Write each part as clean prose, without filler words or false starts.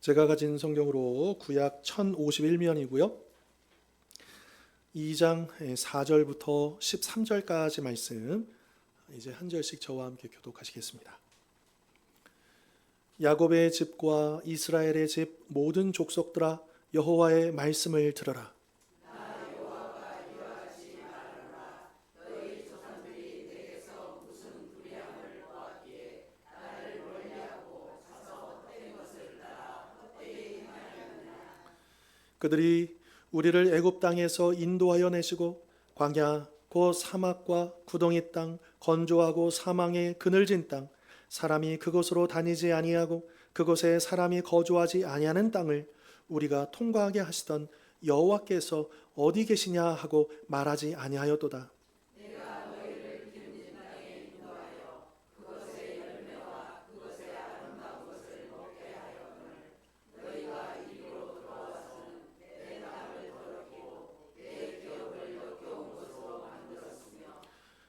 제가 가진 성경으로 구약 1051면이고요. 2장 4절부터 13절까지 말씀 이제 한 절씩 저와 함께 교독하시겠습니다. 야곱의 집과 이스라엘의 집 모든 족속들아 여호와의 말씀을 들어라. 그들이 우리를 애굽 땅에서 인도하여 내시고 광야 곧 사막과 구덩이 땅 건조하고 사망의 그늘진 땅 사람이 그곳으로 다니지 아니하고 그곳에 사람이 거주하지 아니하는 땅을 우리가 통과하게 하시던 여호와께서 어디 계시냐 하고 말하지 아니하였도다.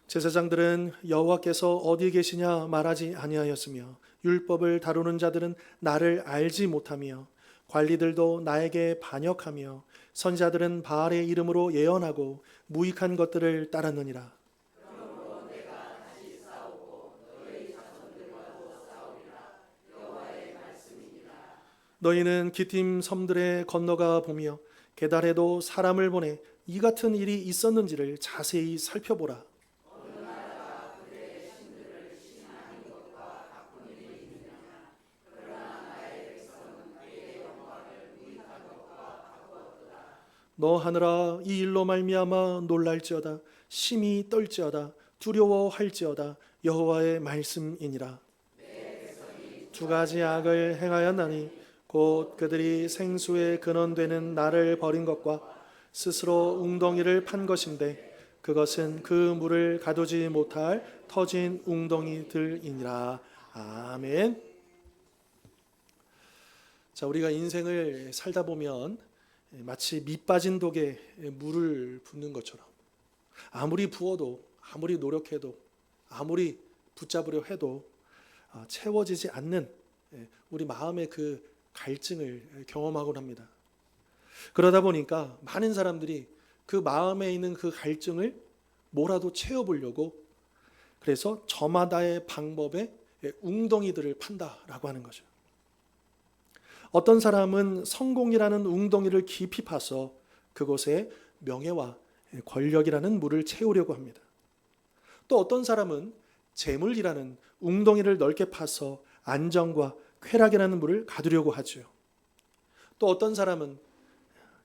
제사장들은 여호와께서 어디 계시냐 말하지 아니하였으며 율법을 다루는 자들은 나를 알지 못하며 관리들도 나에게 반역하며 선지자들은 바알의 이름으로 예언하고 무익한 것들을 따랐느니라. 너희는 기팀 섬들에 건너가 보며 게달에도 사람을 보내 이 같은 일이 있었는지를 자세히 살펴보라. 너 하늘아 이 일로 말미암아 놀랄지어다 심히 떨지어다 두려워할지어다 여호와의 말씀이니라. 두 가지 악을 행하였나니 곧 그들이 생수의 근원되는 나를 버린 것과 스스로 웅덩이를 판 것인데 그것은 그 물을 가두지 못할 터진 웅덩이들이니라. 아멘. 자, 우리가 인생을 살다 보면 마치 밑 빠진 독에 물을 붓는 것처럼 아무리 부어도 아무리 노력해도 아무리 붙잡으려 해도 채워지지 않는 우리 마음의 그 갈증을 경험하곤 합니다. 그러다 보니까 많은 사람들이 그 마음에 있는 그 갈증을 뭐라도 채워보려고 그래서 저마다의 방법에 웅덩이들을 판다라고 하는 거죠. 어떤 사람은 성공이라는 웅덩이를 깊이 파서 그곳에 명예와 권력이라는 물을 채우려고 합니다. 또 어떤 사람은 재물이라는 웅덩이를 넓게 파서 안정과 쾌락이라는 물을 가두려고 하죠. 또 어떤 사람은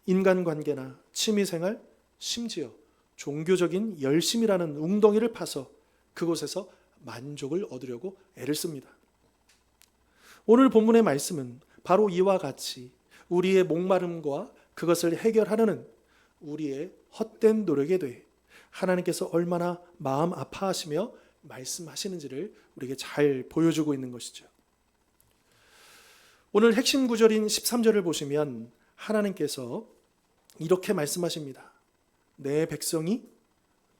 인간관계나 취미생활, 심지어 종교적인 열심이라는 웅덩이를 파서 그곳에서 만족을 얻으려고 애를 씁니다. 오늘 본문의 말씀은 바로 이와 같이 우리의 목마름과 그것을 해결하려는 우리의 헛된 노력에 대해 하나님께서 얼마나 마음 아파하시며 말씀하시는지를 우리에게 잘 보여주고 있는 것이죠. 오늘 핵심 구절인 13절을 보시면 하나님께서 이렇게 말씀하십니다. 내 백성이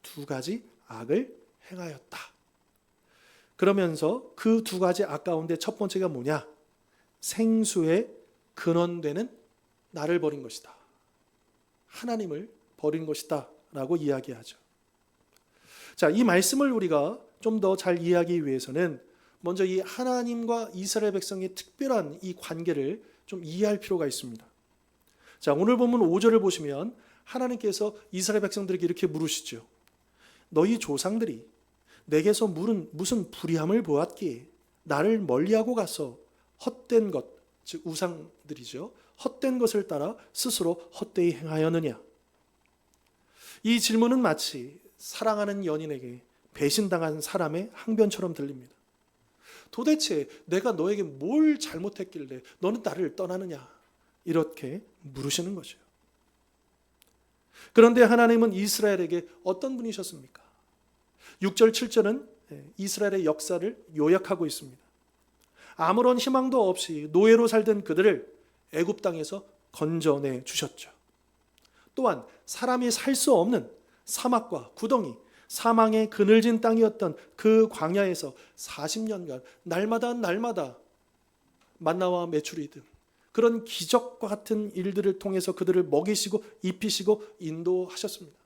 두 가지 악을 행하였다. 그러면서 그 두 가지 악 가운데 첫 번째가 뭐냐? 생수의 근원되는 나를 버린 것이다. 하나님을 버린 것이다 라고 이야기하죠. 자, 이 말씀을 우리가 좀 더 잘 이해하기 위해서는 먼저 이 하나님과 이스라엘 백성의 특별한 이 관계를 좀 이해할 필요가 있습니다. 자, 오늘 본문 5절을 보시면 하나님께서 이스라엘 백성들에게 이렇게 물으시죠. 너희 조상들이 내게서 무슨 불의함을 보았기에 나를 멀리하고 가서 헛된 것, 즉 우상들이죠. 헛된 것을 따라 스스로 헛되이 행하였느냐. 이 질문은 마치 사랑하는 연인에게 배신당한 사람의 항변처럼 들립니다. 도대체 내가 너에게 뭘 잘못했길래 너는 나를 떠나느냐. 이렇게 물으시는 거죠. 그런데 하나님은 이스라엘에게 어떤 분이셨습니까? 6절, 7절은 이스라엘의 역사를 요약하고 있습니다. 아무런 희망도 없이 노예로 살던 그들을 애굽 땅에서 건져내 주셨죠. 또한 사람이 살 수 없는 사막과 구덩이, 사망의 그늘진 땅이었던 그 광야에서 40년간 날마다 만나와 메추리 등 그런 기적과 같은 일들을 통해서 그들을 먹이시고 입히시고 인도하셨습니다.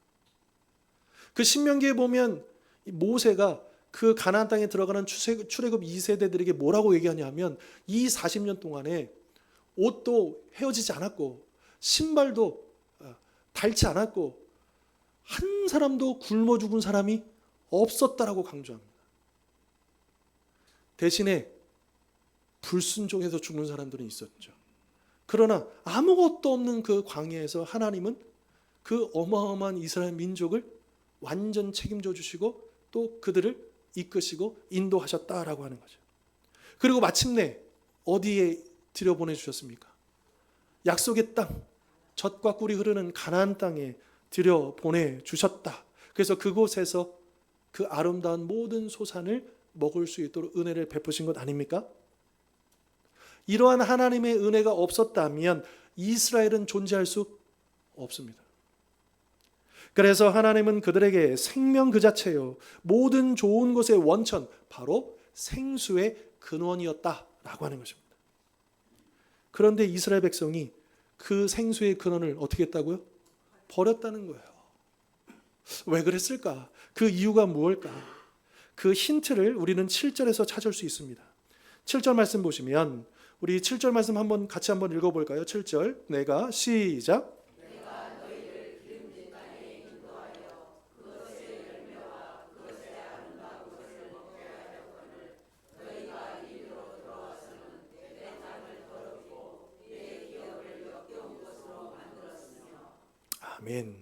그 신명기에 보면 모세가 그 가나안 땅에 들어가는 출애굽 2세대들에게 뭐라고 얘기하냐면 이 40년 동안에 옷도 헤어지지 않았고 신발도 닳지 않았고 한 사람도 굶어 죽은 사람이 없었다라고 강조합니다. 대신에 불순종해서 죽는 사람들은 있었죠. 그러나 아무것도 없는 그 광야에서 하나님은 그 어마어마한 이스라엘 민족을 완전 책임져 주시고 또 그들을 이끄시고 인도하셨다라고 하는 거죠. 그리고 마침내 어디에 들여보내주셨습니까? 약속의 땅, 젖과 꿀이 흐르는 가나안 땅에 들여보내주셨다. 그래서 그곳에서 그 아름다운 모든 소산을 먹을 수 있도록 은혜를 베푸신 것 아닙니까? 이러한 하나님의 은혜가 없었다면 이스라엘은 존재할 수 없습니다. 그래서 하나님은 그들에게 생명 그 자체요, 모든 좋은 것의 원천, 바로 생수의 근원이었다라고 하는 것입니다. 그런데 이스라엘 백성이 그 생수의 근원을 어떻게 했다고요? 버렸다는 거예요. 왜 그랬을까? 그 이유가 무엇일까? 그 힌트를 우리는 7절에서 찾을 수 있습니다. 7절 말씀 보시면 우리 7절 말씀 같이 한번 읽어볼까요? 7절 내가 시작. 아멘.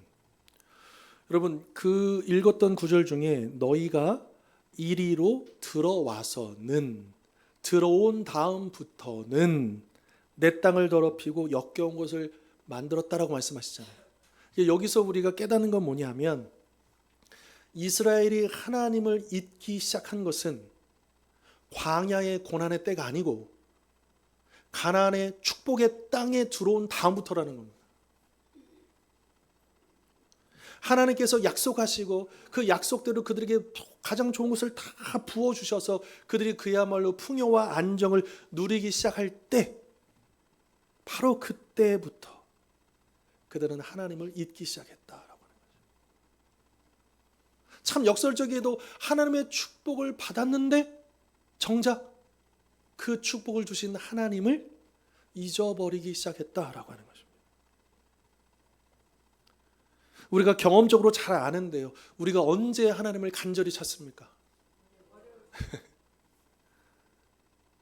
여러분 그 읽었던 구절 중에 너희가 이리로 들어와서는, 들어온 다음부터는 내 땅을 더럽히고 역겨운 것을 만들었다라고 말씀하시잖아요. 여기서 우리가 깨닫는 건 뭐냐면 이스라엘이 하나님을 잊기 시작한 것은 광야의 고난의 때가 아니고 가나안의 축복의 땅에 들어온 다음부터라는 겁니다. 하나님께서 약속하시고 그 약속대로 그들에게 가장 좋은 것을 다 부어주셔서 그들이 그야말로 풍요와 안정을 누리기 시작할 때, 바로 그때부터 그들은 하나님을 잊기 시작했다라고 하는 거죠. 참 역설적이게도 하나님의 축복을 받았는데 정작 그 축복을 주신 하나님을 잊어버리기 시작했다라고 하는 거죠. 우리가 경험적으로 잘 아는데요. 우리가 언제 하나님을 간절히 찾습니까?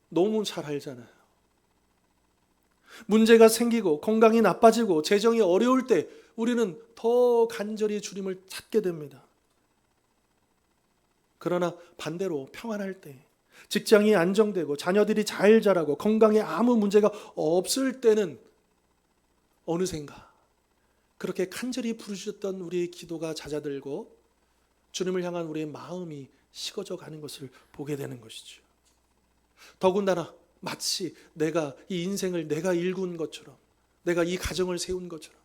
너무 잘 알잖아요. 문제가 생기고 건강이 나빠지고 재정이 어려울 때 우리는 더 간절히 주님을 찾게 됩니다. 그러나 반대로 평안할 때, 직장이 안정되고 자녀들이 잘 자라고 건강에 아무 문제가 없을 때는 어느샌가 그렇게 간절히 부르셨던 우리의 기도가 잦아들고 주님을 향한 우리의 마음이 식어져 가는 것을 보게 되는 것이죠. 더군다나 마치 내가 이 인생을 내가 일군 것처럼, 내가 이 가정을 세운 것처럼,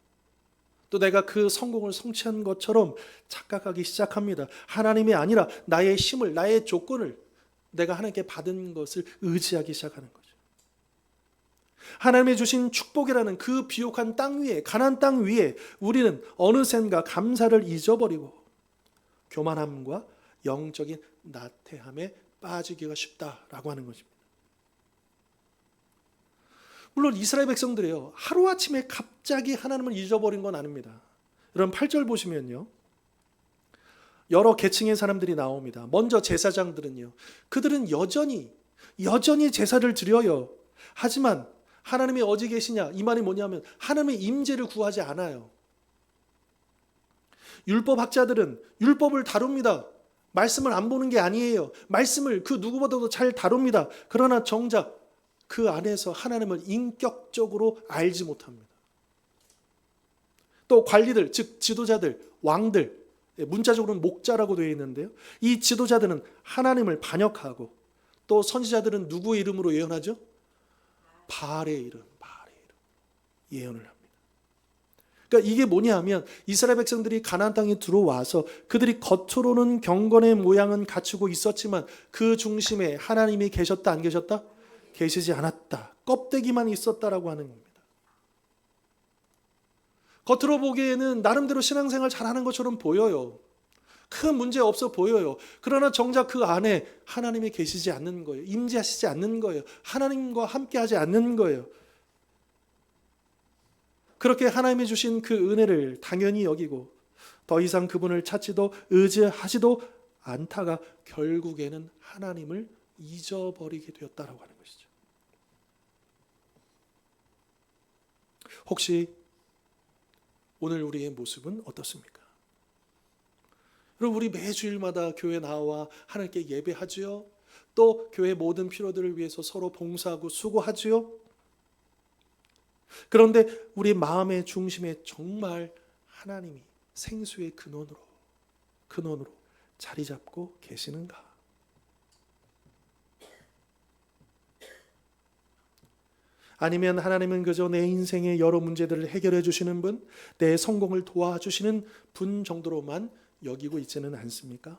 또 내가 그 성공을 성취한 것처럼 착각하기 시작합니다. 하나님이 아니라 나의 힘을, 나의 조건을, 내가 하나님께 받은 것을 의지하기 시작하는 거죠. 하나님의 주신 축복이라는 그 비옥한 땅 위에, 가나안 땅 위에 우리는 어느샌가 감사를 잊어버리고 교만함과 영적인 나태함에 빠지기가 쉽다라고 하는 것입니다. 물론 이스라엘 백성들이요, 하루아침에 갑자기 하나님을 잊어버린 건 아닙니다. 여러분 8절 보시면요, 여러 계층의 사람들이 나옵니다. 먼저 제사장들은요, 그들은 여전히 제사를 드려요. 하지만 하나님이 어디 계시냐, 이 말이 뭐냐면 하나님의 임재를 구하지 않아요. 율법학자들은 율법을 다룹니다. 말씀을 안 보는 게 아니에요. 말씀을 그 누구보다도 잘 다룹니다. 그러나 정작 그 안에서 하나님을 인격적으로 알지 못합니다. 또 관리들, 즉 지도자들, 왕들, 문자적으로는 목자라고 되어 있는데요, 이 지도자들은 하나님을 반역하고, 또 선지자들은 누구의 이름으로 예언하죠? 바알의 이름 예언을 합니다. 그러니까 이게 뭐냐 하면 이스라엘 백성들이 가나안 땅에 들어와서 그들이 겉으로는 경건의 모양은 갖추고 있었지만 그 중심에 하나님이 계셨다 안 계셨다? 계시지 않았다. 껍데기만 있었다라고 하는 겁니다. 겉으로 보기에는 나름대로 신앙생활 잘하는 것처럼 보여요. 큰 문제 없어 보여요. 그러나 정작 그 안에 하나님이 계시지 않는 거예요. 임재하시지 않는 거예요. 하나님과 함께하지 않는 거예요. 그렇게 하나님이 주신 그 은혜를 당연히 여기고 더 이상 그분을 찾지도 의지하지도 않다가 결국에는 하나님을 잊어버리게 되었다라고 하는 것이죠. 혹시 오늘 우리의 모습은 어떻습니까? 여러분, 우리 매주일마다 교회 나와 하나님께 예배하지요. 또 교회 모든 필요들을 위해서 서로 봉사하고 수고하지요. 그런데 우리 마음의 중심에 정말 하나님이 생수의 근원으로 자리 잡고 계시는가? 아니면 하나님은 그저 내 인생의 여러 문제들을 해결해 주시는 분, 내 성공을 도와주시는 분 정도로만 여기고 있지는 않습니까?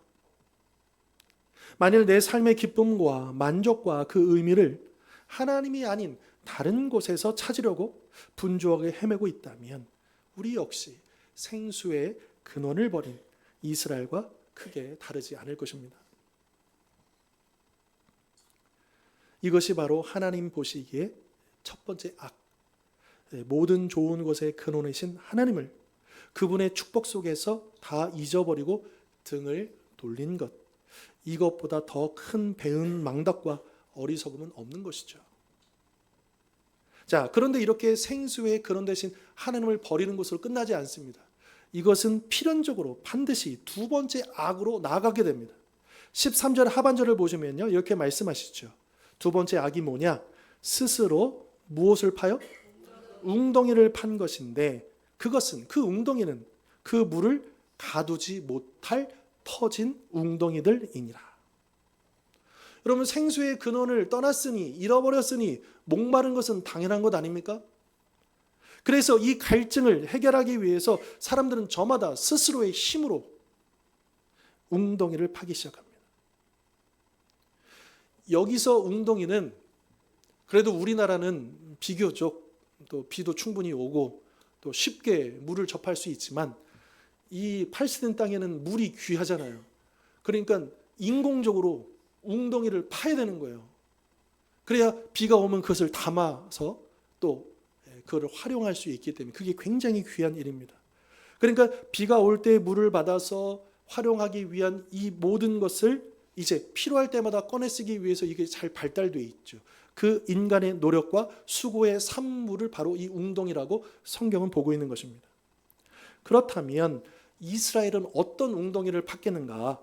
만일 내 삶의 기쁨과 만족과 그 의미를 하나님이 아닌 다른 곳에서 찾으려고 분주하게 헤매고 있다면 우리 역시 생수의 근원을 버린 이스라엘과 크게 다르지 않을 것입니다. 이것이 바로 하나님 보시기에 첫 번째 악, 모든 좋은 것의 근원이신 하나님을 그분의 축복 속에서 다 잊어버리고 등을 돌린 것, 이것보다 더 큰 배은망덕과 어리석음은 없는 것이죠. 자, 그런데 이렇게 생수의 근원 대신 하나님을 버리는 것으로 끝나지 않습니다. 이것은 필연적으로 반드시 두 번째 악으로 나아가게 됩니다. 13절 하반절을 보시면요, 이렇게 말씀하시죠. 두 번째 악이 뭐냐? 스스로 무엇을 파요? 웅덩이를 판 것인데 그것은, 그 웅덩이는 그 물을 가두지 못할 터진 웅덩이들이니라. 여러분, 생수의 근원을 떠났으니, 잃어버렸으니 목마른 것은 당연한 것 아닙니까? 그래서 이 갈증을 해결하기 위해서 사람들은 저마다 스스로의 힘으로 웅덩이를 파기 시작합니다. 여기서 웅덩이는 그래도 우리나라는 비교적 또 비도 충분히 오고 또 쉽게 물을 접할 수 있지만 이 팔스딘 땅에는 물이 귀하잖아요. 그러니까 인공적으로 웅덩이를 파야 되는 거예요. 그래야 비가 오면 그것을 담아서 또 그걸 활용할 수 있기 때문에 그게 굉장히 귀한 일입니다. 그러니까 비가 올 때 물을 받아서 활용하기 위한 이 모든 것을 이제 필요할 때마다 꺼내 쓰기 위해서 이게 잘 발달되어 있죠. 그 인간의 노력과 수고의 산물을 바로 이 웅덩이라고 성경은 보고 있는 것입니다. 그렇다면 이스라엘은 어떤 웅덩이를 팠겠는가?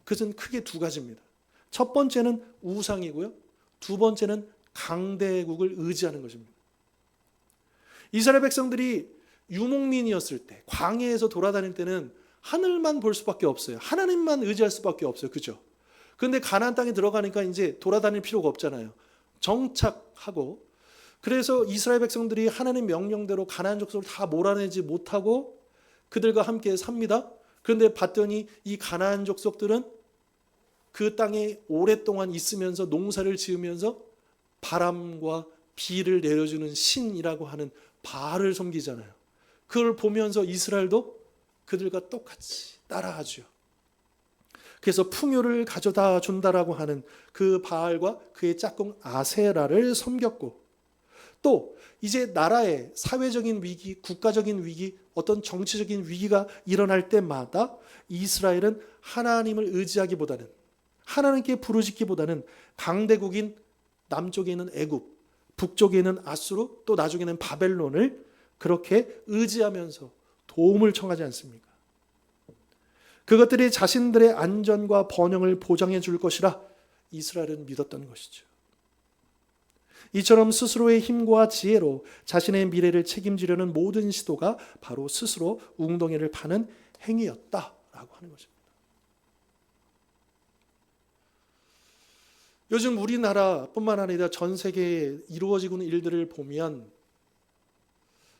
그것은 크게 두 가지입니다. 첫 번째는 우상이고요. 두 번째는 강대국을 의지하는 것입니다. 이스라엘 백성들이 유목민이었을 때, 광야에서 돌아다닐 때는 하늘만 볼 수밖에 없어요. 하나님만 의지할 수밖에 없어요. 그죠? 그런데 가나안 땅에 들어가니까 이제 돌아다닐 필요가 없잖아요. 정착하고, 그래서 이스라엘 백성들이 하나님 명령대로 가나안 족속을 다 몰아내지 못하고 그들과 함께 삽니다. 그런데 봤더니 이 가나안 족속들은 그 땅에 오랫동안 있으면서 농사를 지으면서 바람과 비를 내려주는 신이라고 하는 바알을 섬기잖아요. 그걸 보면서 이스라엘도 그들과 똑같이 따라하죠. 그래서 풍요를 가져다 준다라고 하는 그 바알과 그의 짝꿍 아세라를 섬겼고, 또 이제 나라의 사회적인 위기, 국가적인 위기, 어떤 정치적인 위기가 일어날 때마다 이스라엘은 하나님을 의지하기보다는, 하나님께 부르짖기보다는 강대국인 남쪽에 있는 애굽, 북쪽에 있는 아수르, 또 나중에는 바벨론을 그렇게 의지하면서 도움을 청하지 않습니까? 그것들이 자신들의 안전과 번영을 보장해 줄 것이라 이스라엘은 믿었던 것이죠. 이처럼 스스로의 힘과 지혜로 자신의 미래를 책임지려는 모든 시도가 바로 스스로 웅덩이를 파는 행위였다라고 하는 것입니다. 요즘 우리나라뿐만 아니라 전 세계에 이루어지고 있는 일들을 보면,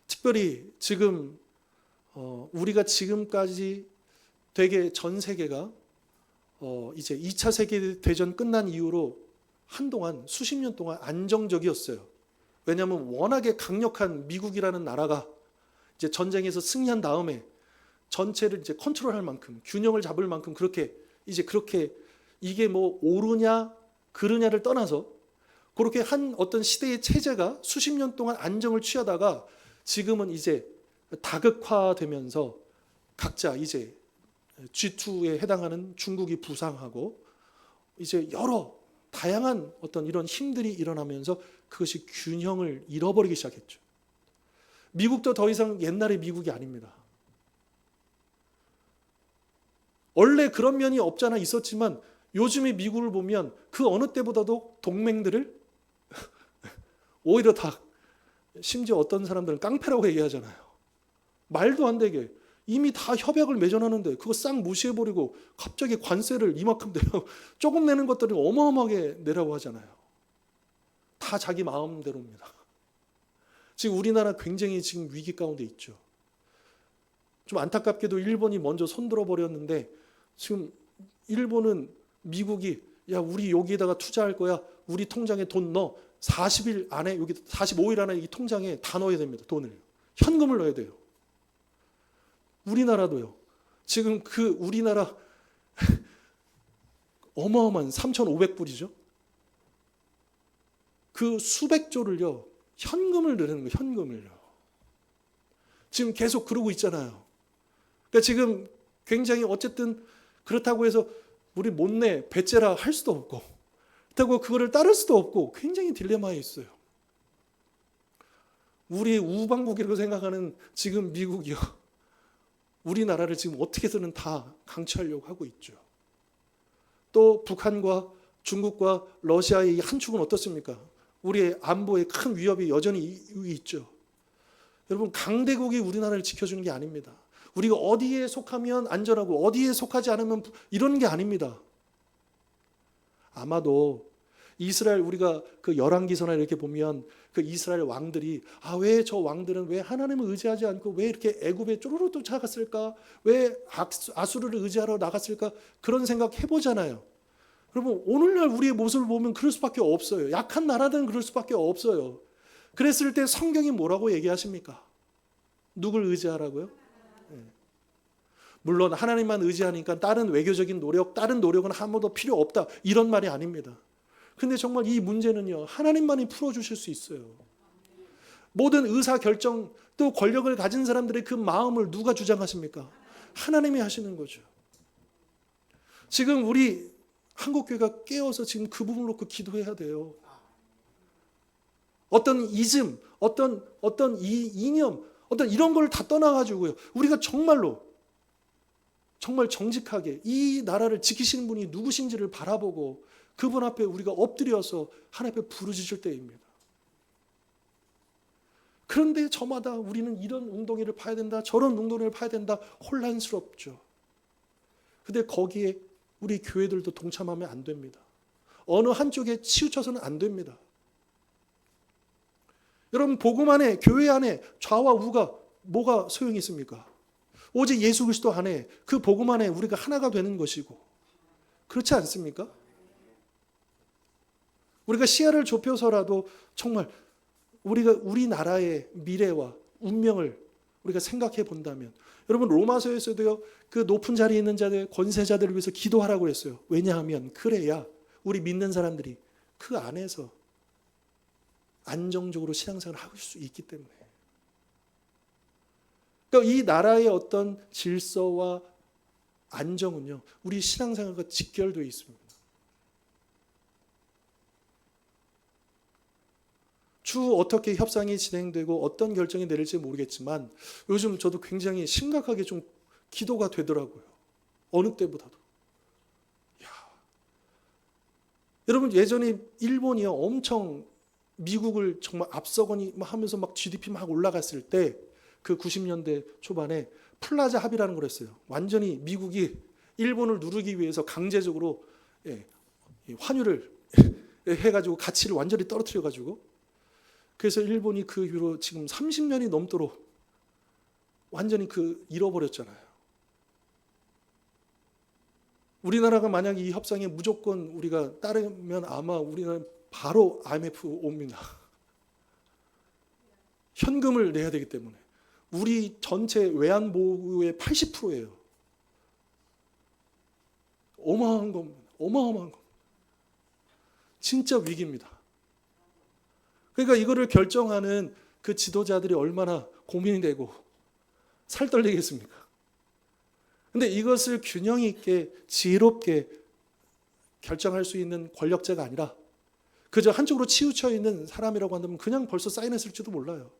특별히 지금 우리가 지금까지 되게 전 세계가 이제 2차 세계대전 끝난 이후로 한동안 수십 년 동안 안정적이었어요. 왜냐하면 워낙에 강력한 미국이라는 나라가 이제 전쟁에서 승리한 다음에 전체를 이제 컨트롤할 만큼, 균형을 잡을 만큼 그렇게 이게 뭐 옳으냐 그르냐를 떠나서 그렇게 한 어떤 시대의 체제가 수십 년 동안 안정을 취하다가 지금은 이제 다극화되면서 각자 이제 G2에 해당하는 중국이 부상하고 이제 여러 다양한 어떤 이런 힘들이 일어나면서 그것이 균형을 잃어버리기 시작했죠. 미국도 더 이상 옛날의 미국이 아닙니다. 원래 그런 면이 없잖아 있었지만 요즘의 미국을 보면 그 어느 때보다도 동맹들을 오히려 다 심지어 어떤 사람들은 깡패라고 얘기하잖아요. 말도 안 되게 이미 다 협약을 맺어놨는데 그거 싹 무시해버리고 갑자기 관세를 이만큼 내라고 조금 내는 것들이 어마어마하게 내라고 하잖아요. 다 자기 마음대로입니다. 지금 우리나라 굉장히 지금 위기 가운데 있죠. 좀 안타깝게도 일본이 먼저 손들어 버렸는데 지금 일본은 미국이 야 우리 여기에다가 투자할 거야. 우리 통장에 돈 넣어. 40일 안에 여기 45일 안에 이 통장에 다 넣어야 됩니다. 돈을. 현금을 넣어야 돼요. 우리나라도요. 지금 그 우리나라 어마어마한 3,500불이죠. 그 수백 조를요. 현금을 넣는 거예요. 현금을요. 지금 계속 그러고 있잖아요. 그러니까 지금 굉장히 어쨌든 그렇다고 해서 우리 못 내, 배째라 할 수도 없고 그렇다고 그거를 따를 수도 없고 굉장히 딜레마에 있어요. 우리 우방국이라고 생각하는 지금 미국이요. 우리나라를 지금 어떻게든 다 강취하려고 하고 있죠. 또 북한과 중국과 러시아의 한 축은 어떻습니까? 우리의 안보에 큰 위협이 여전히 있죠. 여러분 강대국이 우리나라를 지켜주는 게 아닙니다. 우리가 어디에 속하면 안전하고 어디에 속하지 않으면 이런 게 아닙니다. 아마도 이스라엘 우리가 그 열왕기서나 이렇게 보면 그 이스라엘 왕들이 왜 저 왕들은 왜 하나님을 의지하지 않고 왜 이렇게 애굽에 쪼르르 쫓아갔을까? 왜 아수르를 의지하러 나갔을까? 그런 생각 해보잖아요. 여러분 오늘날 우리의 모습을 보면 그럴 수밖에 없어요. 약한 나라들은 그럴 수밖에 없어요. 그랬을 때 성경이 뭐라고 얘기하십니까? 누굴 의지하라고요? 물론 하나님만 의지하니까 다른 외교적인 노력, 다른 노력은 아무도 필요 없다. 이런 말이 아닙니다. 근데 정말 이 문제는요. 하나님만이 풀어주실 수 있어요. 모든 의사결정 또 권력을 가진 사람들의 그 마음을 누가 주장하십니까? 하나님이 하시는 거죠. 지금 우리 한국교회가 깨어서 지금 그 부분을 놓고 기도해야 돼요. 어떤 이즘, 어떤 이념, 어떤 이런 걸 다 떠나가지고요. 우리가 정말로 정말 정직하게 이 나라를 지키시는 분이 누구신지를 바라보고 그분 앞에 우리가 엎드려서 하나님 앞에 부르짖을 때입니다. 그런데 저마다 우리는 이런 웅덩이를 파야 된다, 저런 웅덩이를 파야 된다, 혼란스럽죠. 근데 거기에 우리 교회들도 동참하면 안 됩니다. 어느 한쪽에 치우쳐서는 안 됩니다. 여러분 복음 안에 교회 안에 좌와 우가 뭐가 소용이 있습니까? 오직 예수 그리스도 안에 그 복음 안에 우리가 하나가 되는 것이고 그렇지 않습니까? 우리가 시야를 좁혀서라도 정말 우리가 우리나라의 미래와 운명을 우리가 생각해 본다면 여러분 로마서에서도요 그 높은 자리에 있는 자들 권세자들을 위해서 기도하라고 했어요. 왜냐하면 그래야 우리 믿는 사람들이 그 안에서 안정적으로 신앙생활을 할 수 있기 때문에. 그러니까 이 나라의 어떤 질서와 안정은요 우리 신앙생활과 직결되어 있습니다. 추후 어떻게 협상이 진행되고 어떤 결정이 내릴지 모르겠지만 요즘 저도 굉장히 심각하게 좀 기도가 되더라고요. 어느 때보다도. 여러분 예전에 일본이요 엄청 미국을 정말 앞서거니 하면서 막 GDP 막 올라갔을 때 그 90년대 초반에 플라자 합의라는 걸 했어요. 완전히 미국이 일본을 누르기 위해서 강제적으로 환율을 해가지고 가치를 완전히 떨어뜨려가지고 그래서 일본이 그 이후로 지금 30년이 넘도록 완전히 잃어버렸잖아요. 우리나라가 만약 이 협상에 무조건 우리가 따르면 아마 우리나라는 바로 IMF 옵니다. 현금을 내야 되기 때문에. 우리 전체 외환 보유의 80%예요. 어마어마한 겁니다. 어마어마한 겁니다. 진짜 위기입니다. 그러니까 이거를 결정하는 그 지도자들이 얼마나 고민이 되고 살떨리겠습니까? 근데 이것을 균형 있게 지혜롭게 결정할 수 있는 권력자가 아니라 그저 한쪽으로 치우쳐 있는 사람이라고 한다면 그냥 벌써 사인했을지도 몰라요.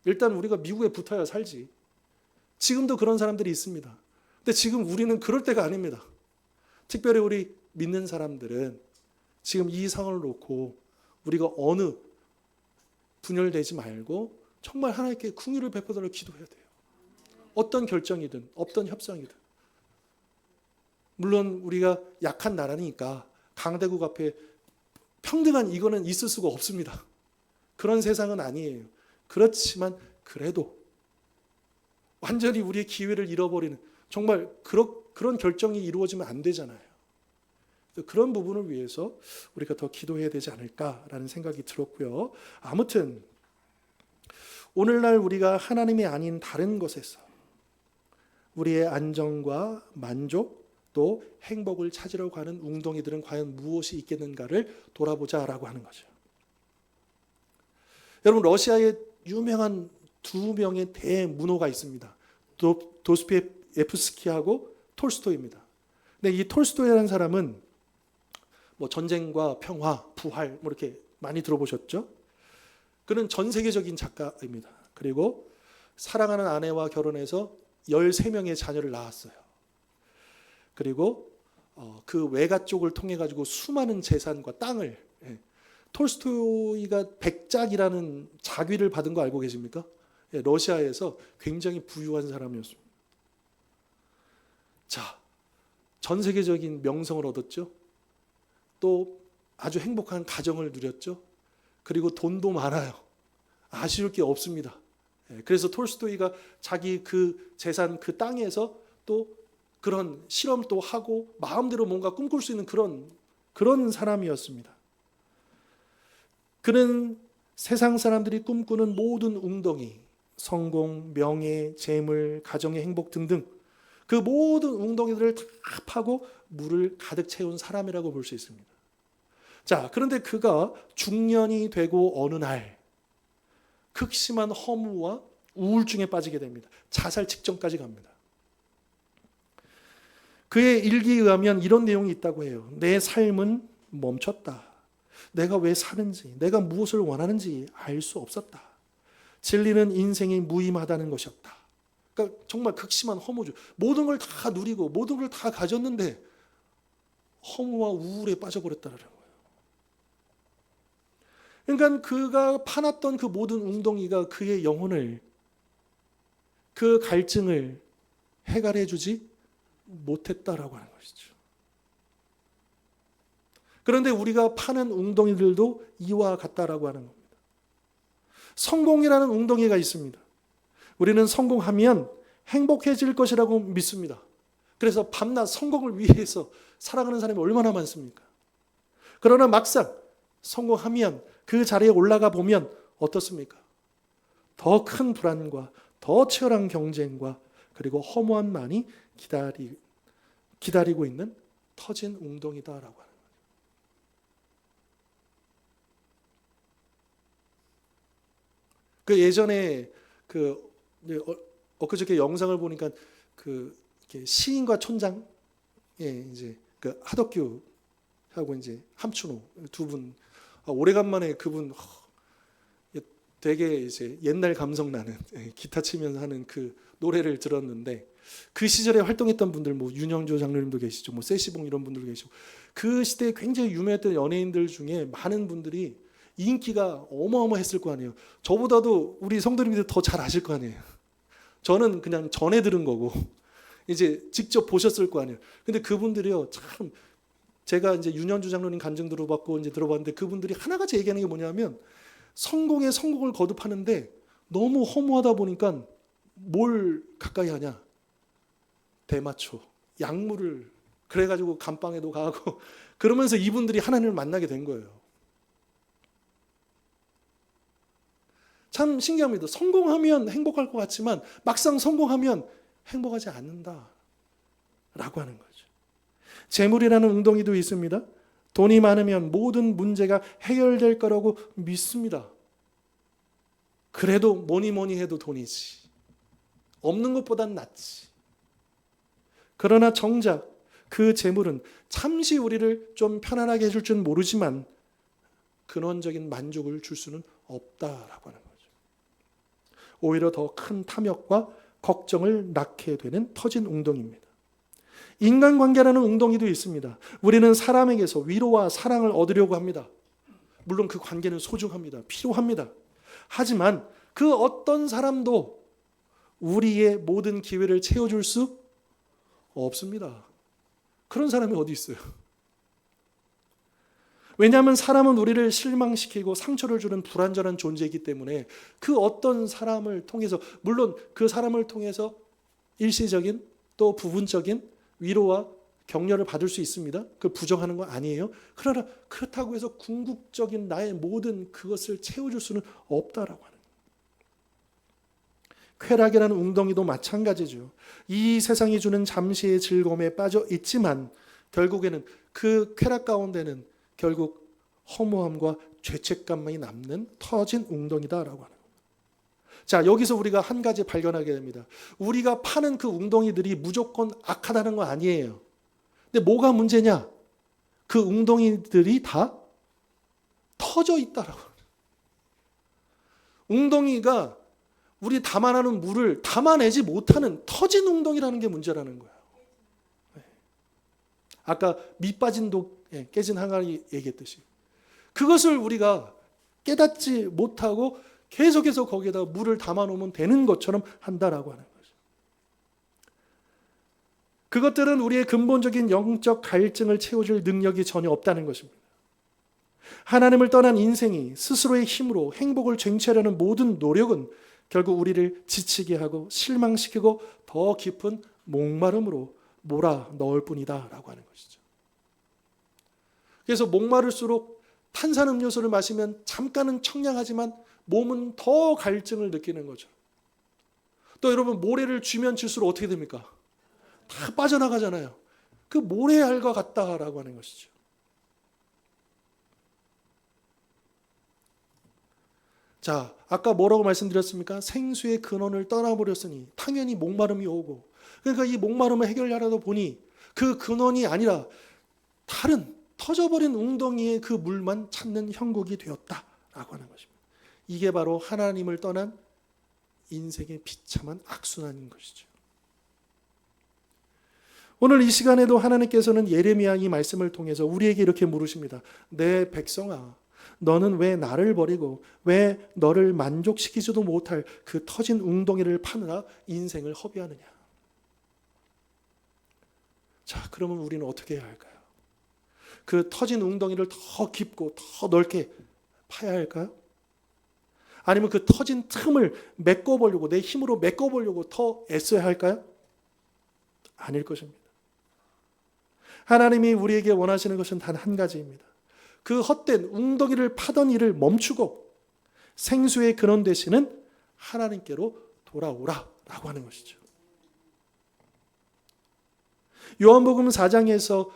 일단 우리가 미국에 붙어야 살지. 지금도 그런 사람들이 있습니다. 근데 지금 우리는 그럴 때가 아닙니다. 특별히 우리 믿는 사람들은 지금 이 상황을 놓고 우리가 어느 분열되지 말고 정말 하나님께 긍휼을 베풀도록 기도해야 돼요. 어떤 결정이든 어떤 협상이든. 물론 우리가 약한 나라니까 강대국 앞에 평등한 이거는 있을 수가 없습니다. 그런 세상은 아니에요. 그렇지만 그래도 완전히 우리의 기회를 잃어버리는 정말 그런 결정이 이루어지면 안 되잖아요. 그런 부분을 위해서 우리가 더 기도해야 되지 않을까라는 생각이 들었고요. 아무튼 오늘날 우리가 하나님이 아닌 다른 것에서 우리의 안정과 만족 또 행복을 찾으러 가는 웅덩이들은 과연 무엇이 있겠는가를 돌아보자라고 하는 거죠. 여러분 러시아에 유명한 두 명의 대문호가 있습니다. 도스토옙스키하고 톨스토이입니다. 근데 이 톨스토이라는 사람은 뭐 전쟁과 평화, 부활 뭐 이렇게 많이 들어보셨죠? 그는 전 세계적인 작가입니다. 그리고 사랑하는 아내와 결혼해서 13명의 자녀를 낳았어요. 그리고 그 외가 쪽을 통해 가지고 수많은 재산과 땅을 톨스토이가 백작이라는 자귀를 받은 거 알고 계십니까? 러시아에서 굉장히 부유한 사람이었습니다. 자, 전 세계적인 명성을 얻었죠. 또 아주 행복한 가정을 누렸죠. 그리고 돈도 많아요. 아쉬울 게 없습니다. 그래서 톨스토이가 자기 그 재산 그 땅에서 또 그런 실험도 하고 마음대로 뭔가 꿈꿀 수 있는 그런 사람이었습니다. 그는 세상 사람들이 꿈꾸는 모든 웅덩이, 성공, 명예, 재물, 가정의 행복 등등 그 모든 웅덩이들을 다 파고 물을 가득 채운 사람이라고 볼 수 있습니다. 자, 그런데 그가 중년이 되고 어느 날 극심한 허무와 우울증에 빠지게 됩니다. 자살 직전까지 갑니다. 그의 일기에 의하면 이런 내용이 있다고 해요. 내 삶은 멈췄다. 내가 왜 사는지, 내가 무엇을 원하는지 알 수 없었다. 진리는 인생이 무의미하다는 것이었다. 그러니까 정말 극심한 허무죠. 모든 걸 다 누리고 모든 걸 다 가졌는데 허무와 우울에 빠져버렸다는 거예요. 그러니까 그가 파놨던 그 모든 웅덩이가 그의 영혼을, 그 갈증을 해결해 주지 못했다라고 하는 것이죠. 그런데 우리가 파는 웅덩이들도 이와 같다라고 하는 겁니다. 성공이라는 웅덩이가 있습니다. 우리는 성공하면 행복해질 것이라고 믿습니다. 그래서 밤낮 성공을 위해서 살아가는 사람이 얼마나 많습니까? 그러나 막상 성공하면 그 자리에 올라가 보면 어떻습니까? 더 큰 불안과 더 치열한 경쟁과 그리고 허무함만이 기다리고 있는 터진 웅덩이다라고 하는 거예요. 그 예전에 엊그저께 영상을 보니까 시인과 촌장, 이제 그 하덕규하고 이제 함춘호 두 분, 오래간만에 그분 되게 이제 옛날 감성 나는 기타 치면서 하는 그 노래를 들었는데 그 시절에 활동했던 분들 뭐 윤영조 장로님도 계시죠, 뭐 세시봉 이런 분들 계시고 그 시대에 굉장히 유명했던 연예인들 중에 많은 분들이 인기가 어마어마했을 거 아니에요. 저보다도 우리 성도님들 더 잘 아실 거 아니에요. 저는 그냥 전해 들은 거고 이제 직접 보셨을 거 아니에요. 근데 그분들이요 참 제가 이제 윤현주 장로님 간증 들어봤고 이제 들어봤는데 그분들이 하나같이 얘기하는 게 뭐냐면 성공에 성공을 거듭하는데 너무 허무하다 보니까 뭘 가까이 하냐? 대마초, 약물을 그래가지고 감방에도 가고 그러면서 이분들이 하나님을 만나게 된 거예요. 참 신기합니다. 성공하면 행복할 것 같지만 막상 성공하면 행복하지 않는다 라고 하는 거죠. 재물이라는 웅덩이도 있습니다. 돈이 많으면 모든 문제가 해결될 거라고 믿습니다. 그래도 뭐니 해도 돈이지. 없는 것보단 낫지. 그러나 정작 그 재물은 잠시 우리를 좀 편안하게 해줄 줄 모르지만 근원적인 만족을 줄 수는 없다라고 하는 거죠. 오히려 더 큰 탐욕과 걱정을 낳게 되는 터진 웅덩이입니다. 인간관계라는 웅덩이도 있습니다. 우리는 사람에게서 위로와 사랑을 얻으려고 합니다. 물론 그 관계는 소중합니다. 필요합니다. 하지만 그 어떤 사람도 우리의 모든 기회를 채워줄 수 없습니다. 그런 사람이 어디 있어요? 왜냐하면 사람은 우리를 실망시키고 상처를 주는 불완전한 존재이기 때문에 그 어떤 사람을 통해서, 물론 그 사람을 통해서 일시적인 또 부분적인 위로와 격려를 받을 수 있습니다. 그걸 부정하는 거 아니에요. 그러나 그렇다고 해서 궁극적인 나의 모든 그것을 채워줄 수는 없다라고 하는 거예요. 쾌락이라는 웅덩이도 마찬가지죠. 이 세상이 주는 잠시의 즐거움에 빠져 있지만 결국에는 그 쾌락 가운데는 결국 허무함과 죄책감만이 남는 터진 웅덩이다라고 하는 겁니다. 자, 여기서 우리가 한 가지 발견하게 됩니다. 우리가 파는 그 웅덩이들이 무조건 악하다는 거 아니에요. 근데 뭐가 문제냐? 그 웅덩이들이 다 터져 있다라고. 웅덩이가 우리 담아내는 물을 담아내지 못하는 터진 웅덩이라는 게 문제라는 거예요. 아까 밑 빠진 독, 깨진 항아리 얘기했듯이 그것을 우리가 깨닫지 못하고 계속해서 거기에다 물을 담아놓으면 되는 것처럼 한다라고 하는 거죠. 그것들은 우리의 근본적인 영적 갈증을 채워줄 능력이 전혀 없다는 것입니다. 하나님을 떠난 인생이 스스로의 힘으로 행복을 쟁취하려는 모든 노력은 결국 우리를 지치게 하고 실망시키고 더 깊은 목마름으로 몰아 넣을 뿐이다 라고 하는 것이죠. 그래서 목마를수록 탄산음료수를 마시면 잠깐은 청량하지만 몸은 더 갈증을 느끼는 거죠. 또 여러분 모래를 쥐면 질수록 어떻게 됩니까? 다 빠져나가잖아요. 그 모래알과 같다라고 하는 것이죠. 자, 아까 뭐라고 말씀드렸습니까? 생수의 근원을 떠나버렸으니 당연히 목마름이 오고, 그러니까 이 목마름을 해결하려다 보니 그 근원이 아니라 다른 터져버린 웅덩이의 그 물만 찾는 형국이 되었다라고 하는 것입니다. 이게 바로 하나님을 떠난 인생의 비참한 악순환인 것이죠. 오늘 이 시간에도 하나님께서는 예레미야 이 말씀을 통해서 우리에게 이렇게 물으십니다. 내 백성아, 너는 왜 나를 버리고 왜 너를 만족시키지도 못할 그 터진 웅덩이를 파느라 인생을 허비하느냐. 자, 그러면 우리는 어떻게 해야 할까요? 그 터진 웅덩이를 더 깊고 더 넓게 파야 할까요? 아니면 그 터진 틈을 메꿔보려고, 내 힘으로 메꿔보려고 더 애써야 할까요? 아닐 것입니다. 하나님이 우리에게 원하시는 것은 단 한 가지입니다. 그 헛된 웅덩이를 파던 일을 멈추고 생수의 근원 되시는 하나님께로 돌아오라라고 하는 것이죠. 요한복음 4장에서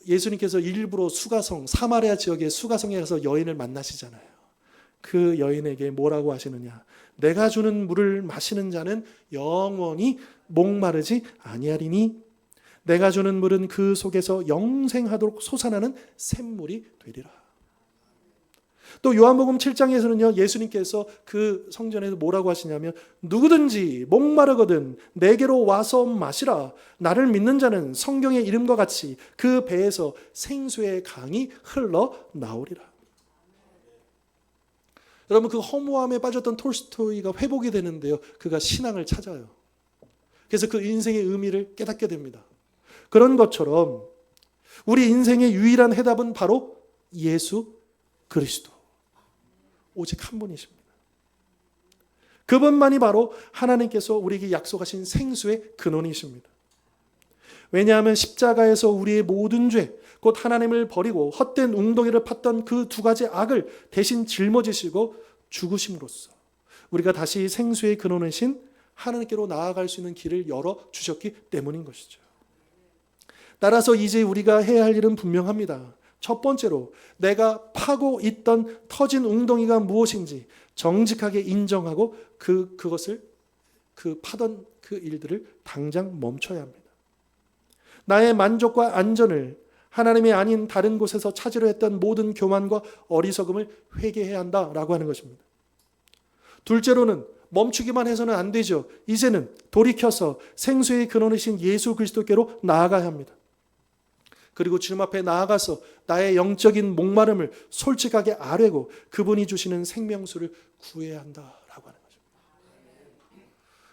예수님께서 일부러 수가성, 사마리아 지역의 수가성에 가서 여인을 만나시잖아요. 그 여인에게 뭐라고 하시느냐? 내가 주는 물을 마시는 자는 영원히 목마르지 아니하리니 내가 주는 물은 그 속에서 영생하도록 솟아나는 샘물이 되리라. 또 요한복음 7장에서는요, 예수님께서 그 성전에서 뭐라고 하시냐면 누구든지 목마르거든 내게로 와서 마시라. 나를 믿는 자는 성경의 이름과 같이 그 배에서 생수의 강이 흘러나오리라. 여러분, 그 허무함에 빠졌던 톨스토이가 회복이 되는데요, 그가 신앙을 찾아요. 그래서 그 인생의 의미를 깨닫게 됩니다. 그런 것처럼 우리 인생의 유일한 해답은 바로 예수 그리스도, 오직 한 분이십니다. 그분만이 바로 하나님께서 우리에게 약속하신 생수의 근원이십니다. 왜냐하면 십자가에서 우리의 모든 죄, 곧 하나님을 버리고 헛된 웅덩이를 팠던 그 두 가지 악을 대신 짊어지시고 죽으심으로써 우리가 다시 생수의 근원이신 하나님께로 나아갈 수 있는 길을 열어주셨기 때문인 것이죠. 따라서 이제 우리가 해야 할 일은 분명합니다. 첫 번째로 내가 파고 있던 터진 웅덩이가 무엇인지 정직하게 인정하고 그것을 파던 그 일들을 당장 멈춰야 합니다. 나의 만족과 안전을 하나님이 아닌 다른 곳에서 찾으려 했던 모든 교만과 어리석음을 회개해야 한다라고 하는 것입니다. 둘째로는 멈추기만 해서는 안 되죠. 이제는 돌이켜서 생수의 근원이신 예수 그리스도께로 나아가야 합니다. 그리고 주님 앞에 나아가서 나의 영적인 목마름을 솔직하게 아뢰고 그분이 주시는 생명수를 구해야 한다라고 하는 거죠.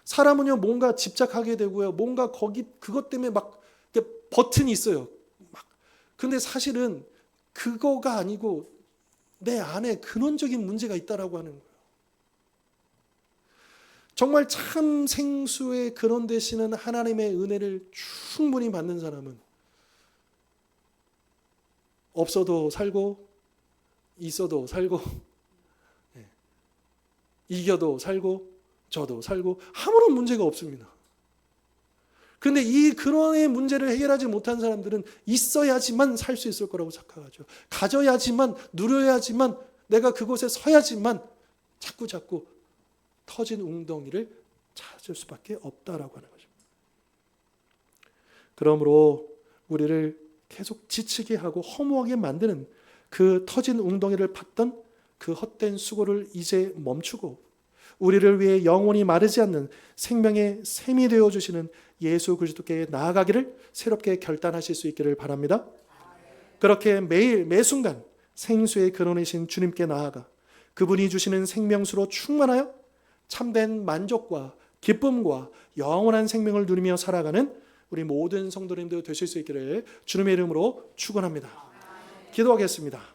사람은요, 뭔가 집착하게 되고요, 뭔가 그것 때문에 막 버튼이 있어요. 근데 사실은 그거가 아니고 내 안에 근원적인 문제가 있다라고 하는 거예요. 정말 참 생수의 근원 되시는 하나님의 은혜를 충분히 받는 사람은 없어도 살고 있어도 살고 이겨도 살고 져도 살고 아무런 문제가 없습니다. 그런데 이 근원의 문제를 해결하지 못한 사람들은 있어야지만 살 수 있을 거라고 착각하죠. 가져야지만, 누려야지만, 내가 그곳에 서야지만 자꾸 터진 웅덩이를 찾을 수밖에 없다라고 하는 거죠. 그러므로 우리를 계속 지치게 하고 허무하게 만드는 그 터진 웅덩이를 팠던 그 헛된 수고를 이제 멈추고 우리를 위해 영원히 마르지 않는 생명의 샘이 되어주시는 예수 그리스도께 나아가기를 새롭게 결단하실 수 있기를 바랍니다. 그렇게 매일 매순간 생수의 근원이신 주님께 나아가 그분이 주시는 생명수로 충만하여 참된 만족과 기쁨과 영원한 생명을 누리며 살아가는 우리 모든 성도님들 되실 수 있기를 주님의 이름으로 축원합니다. 기도하겠습니다.